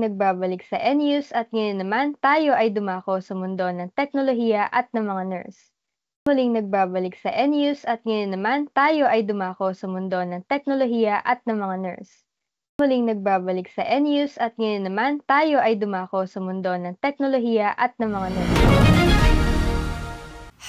nagbabalik sa NUs at ngayon naman tayo ay dumako sa mundo ng teknolohiya at ng mga nurse. Muling nagbabalik sa NUs at ngayon naman tayo ay dumako sa mundo ng teknolohiya at ng mga nurse. Muling nagbabalik sa NUs at ngayon naman tayo ay dumako sa mundo ng teknolohiya at ng mga nurse.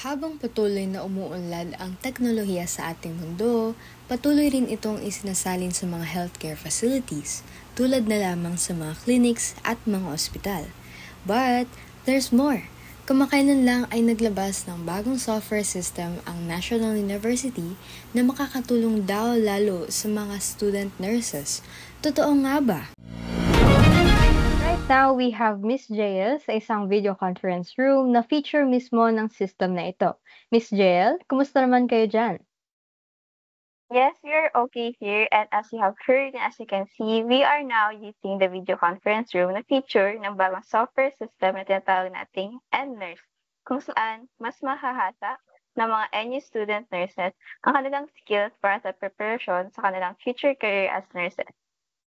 Habang patuloy na umuunlad ang teknolohiya sa ating mundo, patuloy rin itong isinasalin sa mga healthcare facilities, tulad na lamang sa mga clinics at mga ospital. But, there's more. Kamakailan lang ay naglabas ng bagong software system ang National University na makakatulong daw lalo sa mga student nurses. Totoo nga ba? Now, we have Miss JL sa isang video conference room na feature mismo ng system na ito. Miss JL, kumusta naman kayo dyan? Yes, we are okay here, and as you have heard and as you can see, we are now using the video conference room na feature ng bagong software system na tinatawag nating N-Nurse, kung saan mas mahahasa ng mga NU student nurses ang kanilang skills para sa preparation sa kanilang future career as nurses.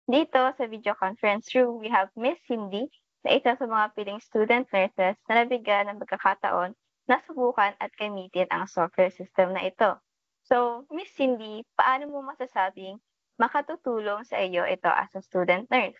Dito sa video conference room, we have Miss Cindy, na isa sa mga piling student nurses na nabigyan ng pagkakataon na subukan at gamitin ang software system na ito. So, Miss Cindy, paano mo masasabing makatutulong sa iyo ito as a student nurse?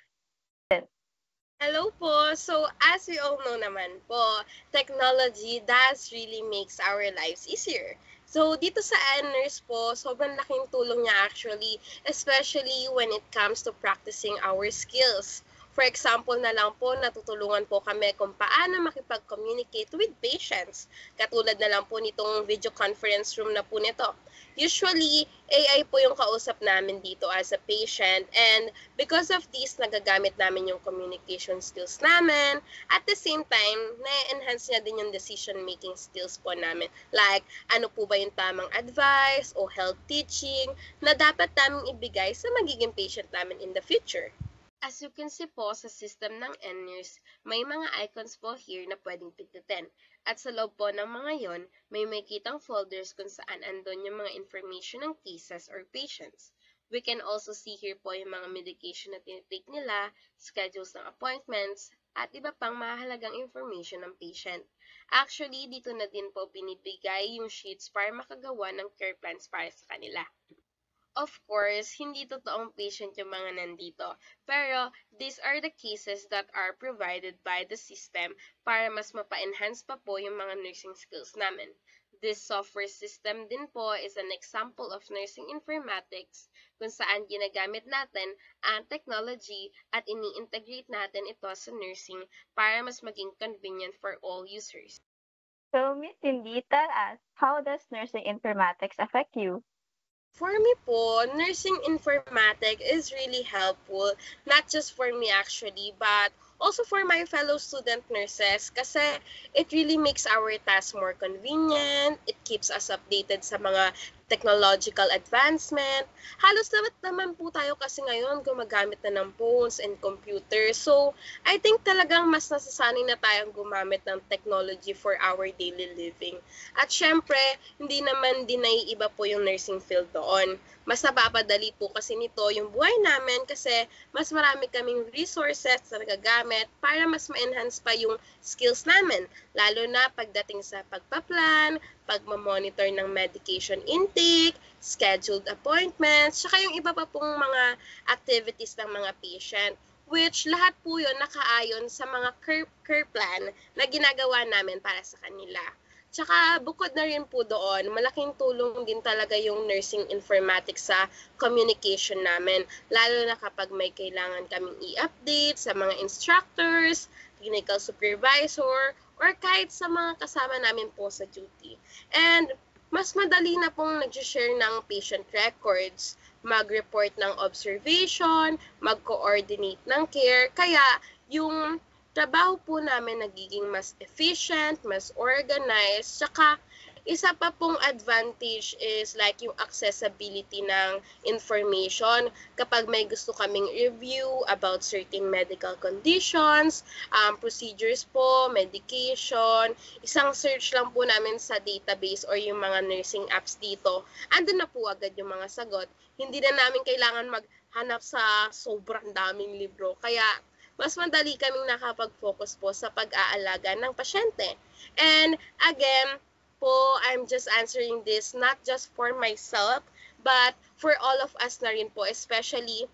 Hello po! So, as we all know naman po, technology does really makes our lives easier. So, dito sa N-Nurse po, sobrang laking tulong niya actually, especially when it comes to practicing our skills. For example na lang po, natutulungan po kami kung paano makipag-communicate with patients. Katulad na lang po nitong video conference room na po nito. Usually, AI po yung kausap namin dito as a patient, and because of this, nagagamit namin yung communication skills namin. At the same time, na-enhance niya din yung decision-making skills po namin. Like, ano po ba yung tamang advice o health teaching na dapat namin ibigay sa magiging patient namin in the future. As you can see po sa system ng N-Nurse, may mga icons po here na pwedeng pindutin. At sa loob po ng mga yon, may makitang folders kung saan andon yung mga information ng cases or patients. We can also see here po yung mga medication na tinitake nila, schedules ng appointments, at iba pang mahalagang information ng patient. Actually, dito na din po binibigay yung sheets para makagawa ng care plans para sa kanila. Of course, hindi totoong patient yung mga nandito, pero these are the cases that are provided by the system para mas mapa-enhance pa po yung mga nursing skills namin. This software system din po is an example of nursing informatics kung saan ginagamit natin ang technology at ini-integrate natin ito sa nursing para mas maging convenient for all users. So, Miss Cindy, tell us, how does nursing informatics affect you? For me po, nursing informatics is really helpful, not just for me actually, but also for my fellow student nurses kasi it really makes our task more convenient, it keeps us updated sa mga technological advancement. Halos lahat naman po tayo kasi ngayon gumagamit na ng phones and computers. So, I think talagang mas nasasanay na tayong gumamit ng technology for our daily living. At syempre, hindi naman din naiiba po yung nursing field doon. Mas napapadali po kasi nito yung buhay namin kasi mas marami kaming resources na nagagamit para mas ma-enhance pa yung skills namin. Lalo na pagdating sa pagpa-plan, pagmamonitor ng medication intake, scheduled appointments, saka yung iba pa pong mga activities ng mga patient, which lahat po yun nakaayon sa mga care plan na ginagawa namin para sa kanila. Tsaka bukod na rin po doon, malaking tulong din talaga yung nursing informatics sa communication namin, lalo na kapag may kailangan kaming i-update sa mga instructors, clinical supervisor, or kahit sa mga kasama namin po sa duty. And mas madali na pong nag-share ng patient records, mag-report ng observation, mag-coordinate ng care, kaya yung trabaho po namin nagiging mas efficient, mas organized, saka isa pa pong advantage is like yung accessibility ng information kapag may gusto kaming review about certain medical conditions, procedures po, medication, isang search lang po namin sa database or yung mga nursing apps dito, andun na po agad yung mga sagot. Hindi na namin kailangan maghanap sa sobrang daming libro. Kaya mas madali kaming nakapag-focus po sa pag-aalaga ng pasyente. And again, po, I'm just answering this not just for myself, but for all of us na rin po, especially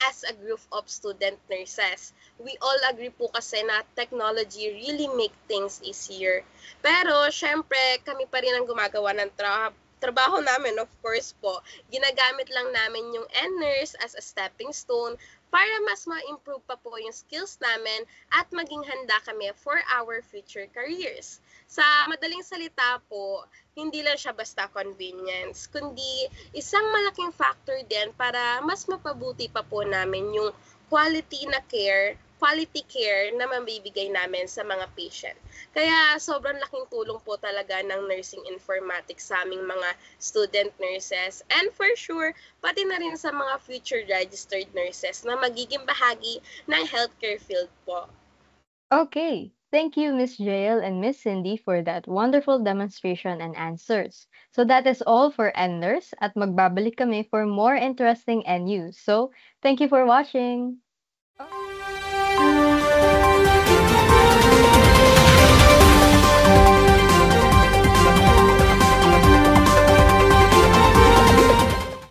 as a group of student nurses. We all agree po kasi na technology really make things easier. Pero, syempre, kami pa rin ang gumagawa ng trabaho namin, of course po. Ginagamit lang namin yung N-Nurse as a stepping stone para mas ma-improve pa po yung skills namin at maging handa kami for our future careers. Sa madaling salita po, hindi lang siya basta convenience, kundi isang malaking factor din para mas mapabuti pa po namin yung quality care na mabibigay namin sa mga patient. Kaya sobrang laking tulong po talaga ng nursing informatics sa aming mga student nurses and for sure, pati na rin sa mga future registered nurses na magiging bahagi ng healthcare field po. Okay, thank you, Miss Jael and Miss Cindy, for that wonderful demonstration and answers. So that is all for Enders at magbabalik kami for more interesting news. So, thank you for watching!